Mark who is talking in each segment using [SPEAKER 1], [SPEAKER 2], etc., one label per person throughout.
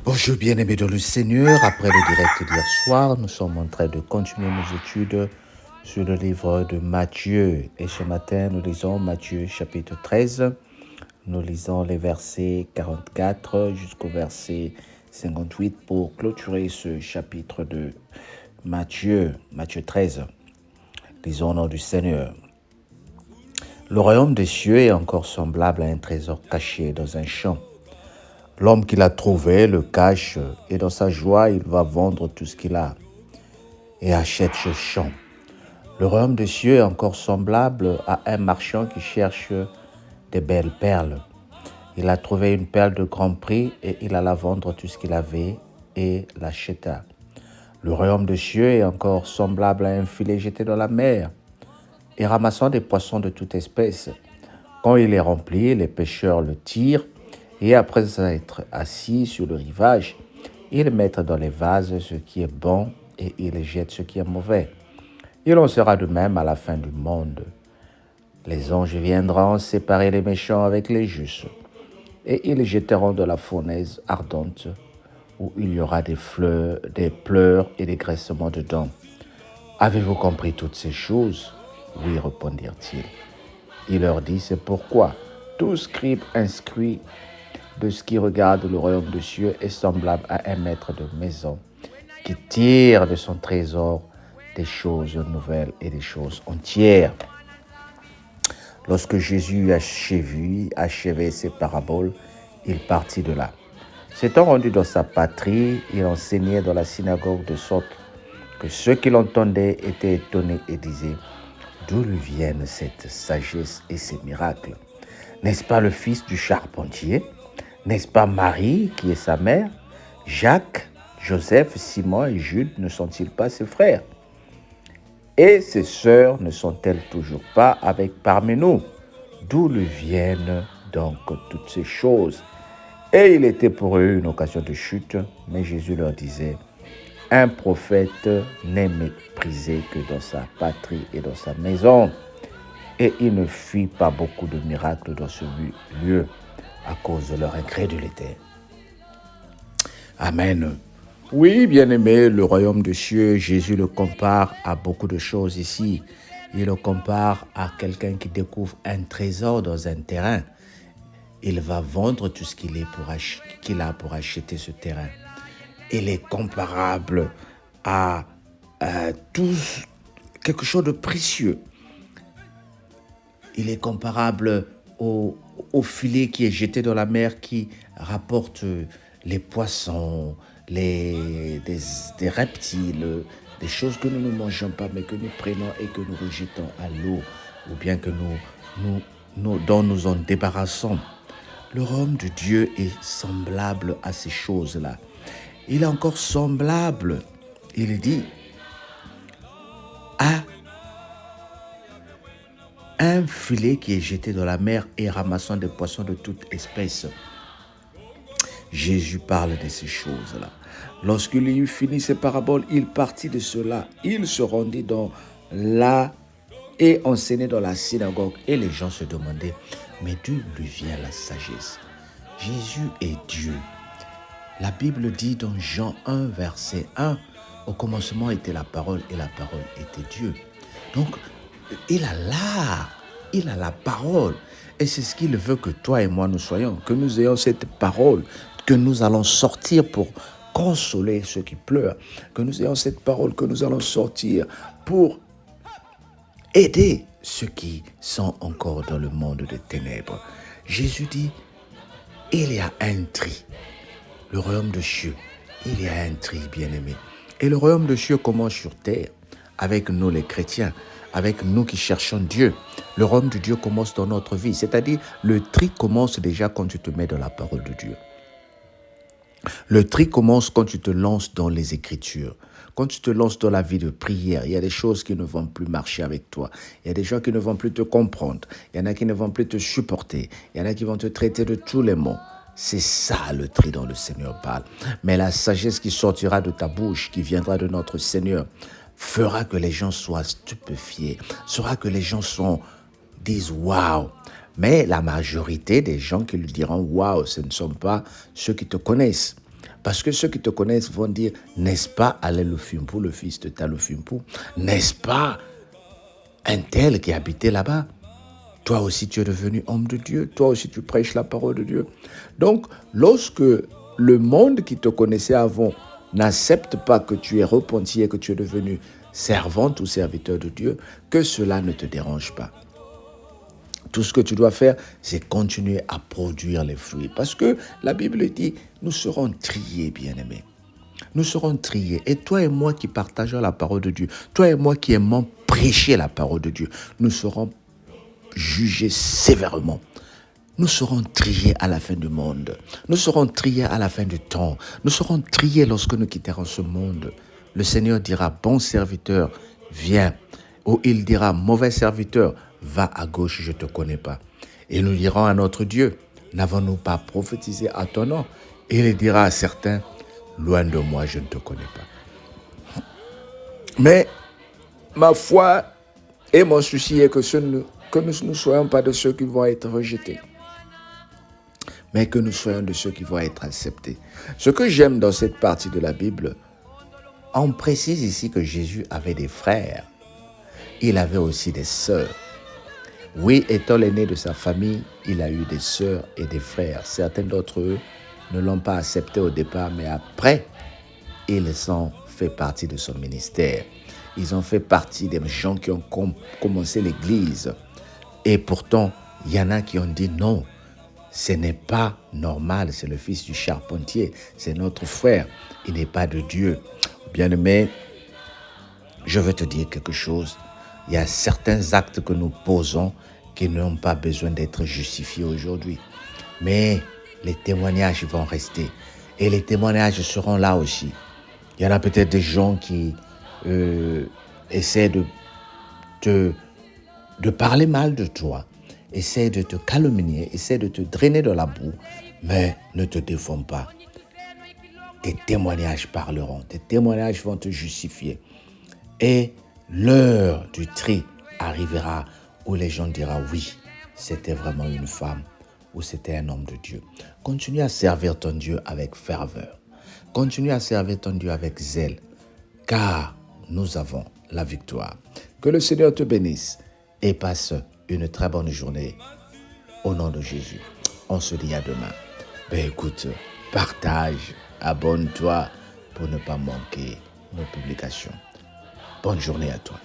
[SPEAKER 1] Bonjour bien-aimés dans le Seigneur, après le direct d'hier soir, nous sommes en train de continuer nos études sur le livre de Matthieu. Et ce matin, nous lisons Matthieu chapitre 13. Nous lisons les versets 44 jusqu'au verset 58 pour clôturer ce chapitre de Matthieu 13. Lisons au nom du Seigneur. Le royaume des cieux est encore semblable à un trésor caché dans un champ. L'homme qui l'a trouvé le cache et dans sa joie, il va vendre tout ce qu'il a et achète ce champ. Le royaume des cieux est encore semblable à un marchand qui cherche des belles perles. Il a trouvé une perle de grand prix et il alla vendre tout ce qu'il avait et l'acheta. Le royaume des cieux est encore semblable à un filet jeté dans la mer et ramassant des poissons de toute espèce. Quand il est rempli, les pêcheurs le tirent et après être assis sur le rivage, ils mettent dans les vases ce qui est bon et ils jettent ce qui est mauvais. Il en sera de même à la fin du monde. Les anges viendront séparer les méchants avec les justes et ils les jetteront dans la fournaise ardente où il y aura des pleurs et des graissements de dents. Avez-vous compris toutes ces choses? Oui, répondirent-ils. Il leur dit, c'est pourquoi tout scribe instruit de ce qui regarde le royaume des cieux est semblable à un maître de maison qui tire de son trésor des choses nouvelles et des choses entières. Lorsque Jésus eut achevé ses paraboles, il partit de là. S'étant rendu dans sa patrie, il enseignait dans la synagogue de sorte que ceux qui l'entendaient étaient étonnés et disaient « D'où lui viennent cette sagesse et ces miracles? N'est-ce pas le fils du charpentier? N'est-ce pas Marie qui est sa mère? Jacques, Joseph, Simon et Jude ne sont-ils pas ses frères? Et ses sœurs ne sont-elles toujours pas parmi nous? D'où lui viennent donc toutes ces choses? » Et il était pour eux une occasion de chute, mais Jésus leur disait, « Un prophète n'est méprisé que dans sa patrie et dans sa maison. » Et il ne fit pas beaucoup de miracles dans ce lieu à cause de leur incrédulité. Amen. Oui, bien-aimé, le royaume des cieux, Jésus le compare à beaucoup de choses ici. Il le compare à quelqu'un qui découvre un trésor dans un terrain. Il va vendre tout ce qu'il a pour acheter ce terrain. Il est comparable à quelque chose de précieux. Il est comparable au filet qui est jeté dans la mer qui rapporte les poissons, des reptiles, des choses que nous ne mangeons pas mais que nous prenons et que nous rejetons à l'eau ou bien que dont nous en débarrassons. Le royaume de Dieu est semblable à ces choses-là. Il est encore semblable, il dit, à un filet qui est jeté dans la mer et ramassant des poissons de toute espèce. Jésus parle de ces choses-là. Lorsqu'il eut fini ses paraboles, il partit de cela. Il se rendit et enseignait dans la synagogue. Et les gens se demandaient, mais d'où lui vient la sagesse? Jésus est Dieu. La Bible dit dans Jean 1, verset 1, au commencement était la parole et la parole était Dieu. Donc, il a l'art, il a la parole. Et c'est ce qu'il veut que toi et moi nous soyons, que nous ayons cette parole, que nous allons sortir pour consoler ceux qui pleurent, que nous ayons cette parole que nous allons sortir pour aider ceux qui sont encore dans le monde des ténèbres. Jésus dit, il y a un tri, le royaume de cieux, il y a un tri, bien-aimé. Et le royaume de cieux commence sur terre, avec nous les chrétiens, avec nous qui cherchons Dieu. Le royaume de Dieu commence dans notre vie, c'est-à-dire le tri commence déjà quand tu te mets dans la parole de Dieu. Le tri commence quand tu te lances dans les Écritures. Quand tu te lances dans la vie de prière, il y a des choses qui ne vont plus marcher avec toi. Il y a des gens qui ne vont plus te comprendre. Il y en a qui ne vont plus te supporter. Il y en a qui vont te traiter de tous les mots. C'est ça le tri dont le Seigneur parle. Mais la sagesse qui sortira de ta bouche, qui viendra de notre Seigneur, fera que les gens soient stupéfiés, fera que les gens disent « waouh ». Mais la majorité des gens qui lui diront « waouh », ce ne sont pas ceux qui te connaissent. Parce que ceux qui te connaissent vont dire, n'est-ce pas Alain Lufimpu, le fils de Talufimpu? N'est-ce pas un tel qui habitait là-bas? Toi aussi, tu es devenu homme de Dieu. Toi aussi, tu prêches la parole de Dieu. Donc, lorsque le monde qui te connaissait avant n'accepte pas que tu es repenti et que tu es devenu servante ou serviteur de Dieu, que cela ne te dérange pas. Tout ce que tu dois faire, c'est continuer à produire les fruits. Parce que la Bible dit, nous serons triés, bien-aimés. Nous serons triés. Et toi et moi qui partageons la parole de Dieu, toi et moi qui aimons prêcher la parole de Dieu, nous serons jugés sévèrement. Nous serons triés à la fin du monde. Nous serons triés à la fin du temps. Nous serons triés lorsque nous quitterons ce monde. Le Seigneur dira, bon serviteur, viens. Ou il dira, mauvais serviteur, va à gauche, je ne te connais pas. Et nous dirons à notre Dieu, n'avons-nous pas prophétisé à ton nom? Et il dira à certains, loin de moi, je ne te connais pas. Mais ma foi et mon souci est que nous ne soyons pas de ceux qui vont être rejetés, mais que nous soyons de ceux qui vont être acceptés. Ce que j'aime dans cette partie de la Bible, on précise ici que Jésus avait des frères. Il avait aussi des sœurs. Oui, étant l'aîné de sa famille, il a eu des sœurs et des frères. Certains d'entre eux ne l'ont pas accepté au départ, mais après, ils ont fait partie de son ministère. Ils ont fait partie des gens qui ont commencé l'Église. Et pourtant, il y en a qui ont dit non, ce n'est pas normal, c'est le fils du charpentier, c'est notre frère, il n'est pas de Dieu. Bien-aimé, je veux te dire quelque chose. Il y a certains actes que nous posons qui n'ont pas besoin d'être justifiés aujourd'hui. Mais les témoignages vont rester. Et les témoignages seront là aussi. Il y en a peut-être des gens qui essaient de parler mal de toi, essaient de te calomnier, essaient de te drainer dans la boue, mais ne te défends pas. Tes témoignages parleront, tes témoignages vont te justifier. Et l'heure du tri arrivera où les gens diront oui, c'était vraiment une femme ou c'était un homme de Dieu. Continue à servir ton Dieu avec ferveur. Continue à servir ton Dieu avec zèle, car nous avons la victoire. Que le Seigneur te bénisse et passe une très bonne journée au nom de Jésus. On se dit à demain. Écoute, partage, abonne-toi pour ne pas manquer nos publications. Bonne journée à toi.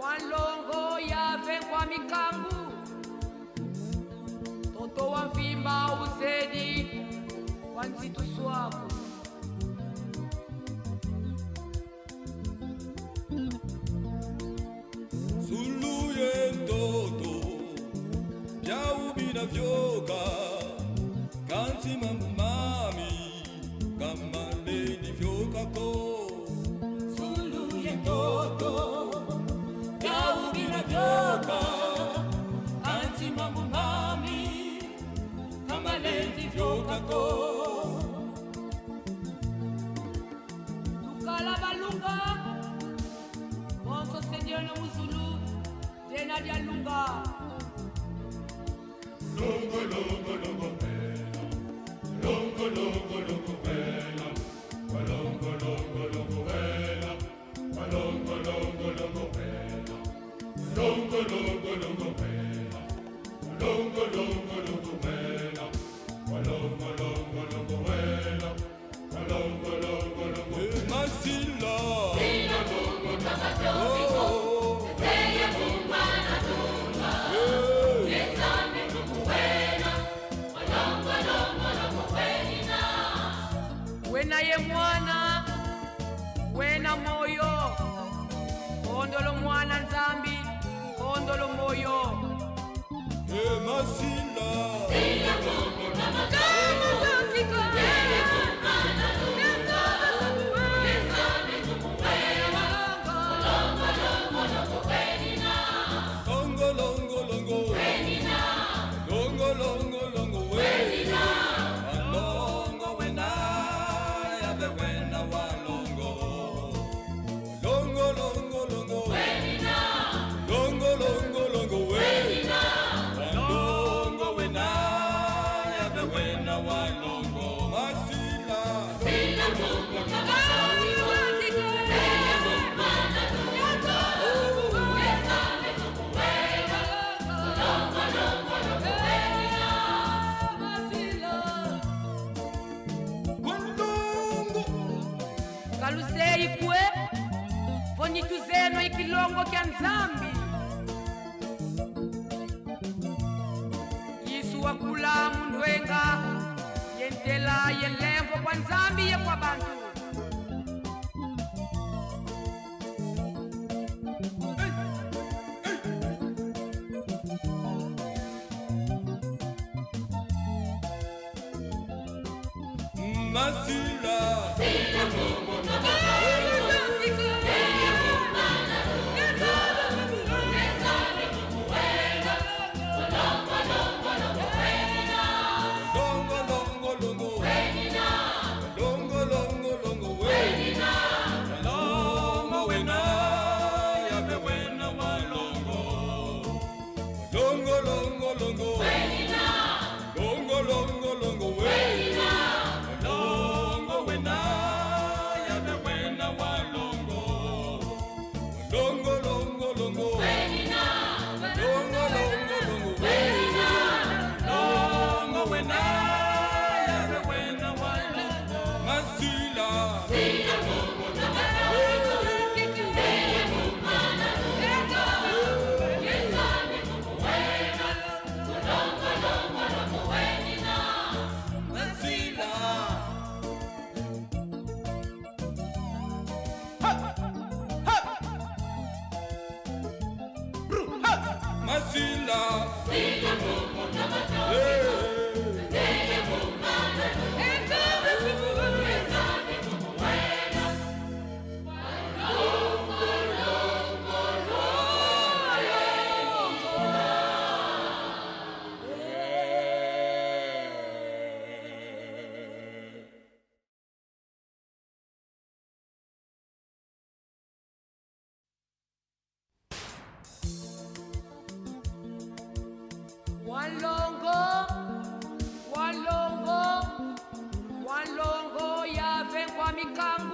[SPEAKER 2] Walongo yave kwa mikambu toto wa mfimba uzedi wanzitu swako
[SPEAKER 3] Suluye toto Jaubina vyoka Kanti mamami Kamale ni vyoka ko Suluye toto Jaubina vyoka Kanti mamami Kamale
[SPEAKER 2] Wena ye mwana, wena moyo, ondolo mwana nzambi, ondolo moyo.
[SPEAKER 3] Masila longo longo longo longo longo longo wenina longo wena ya be wena wa longo longo longo longo wenina longo longo longo wenina longo wena ya be wena wa longo masila sila longo
[SPEAKER 2] Kalusei kwe vonituzeno ikilongo kya nzambi Yesu wakula mundwenga yentela yelengo kwa nzambi ye kwa bantu
[SPEAKER 3] Masila
[SPEAKER 2] Walongo, yave kwa mikango